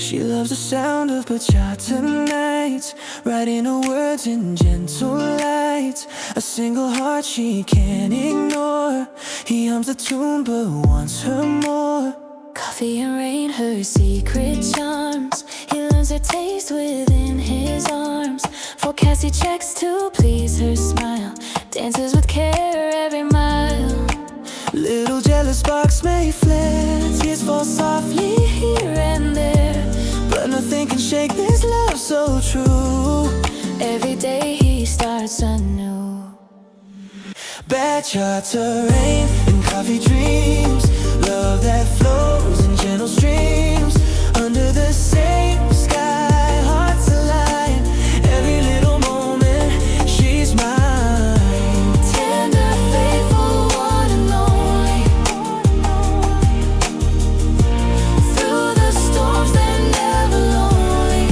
She loves the sound of bachata nights, writing her words in gentle light. A single heart she can't ignore. He hums the tune but wants her more. Coffee and rain, her secret charms. He learns her taste within his arms. Forecast he checks to please her smile. Dances with care every mile. Little jealous sparks may flare. Tears fall softly here and there, but nothing can shake this love so true. Every day he starts anew. Bachata rain and coffee dreams. Love that flows in gentle streams. Under the same sky, hearts align. Every little moment, she's mine. Tender, faithful, one and only. Through the storms, they're never lonely.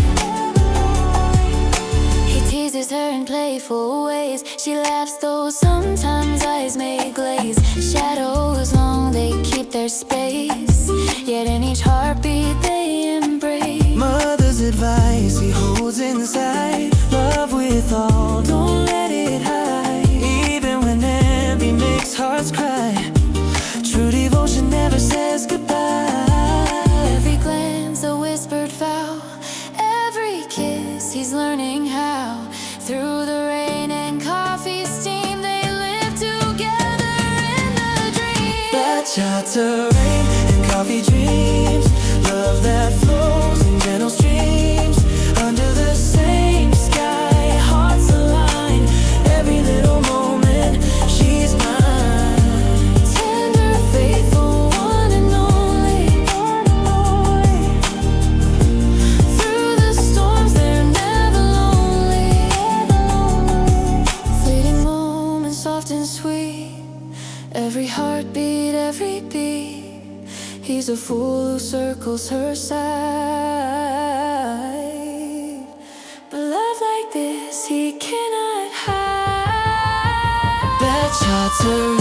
He teases her in playful ways. She laughs though sometimes eyes may glaze. Shadows long, they keep their space, yet in each heartbeat they embrace. Mother's advice he holds inside. Love with all, don't let it hide. Even when envy makes hearts cry, true devotion never says goodbye. Every glance a whispered vow. Every kiss he's learning how. Through the rain and coffee steam, they live together in a dream. Bachata rain and coffee dreams. Love that flows in gentle streams. Under the same sky, hearts align. Every little moment, she's mine. Tender, faithful, one and only. Through the storms, they're never lonely. Fleeting moments, soft and sweet. Every heartbeat, every beat. He's a fool who circles her side. But love like this, he cannot hide. Bachata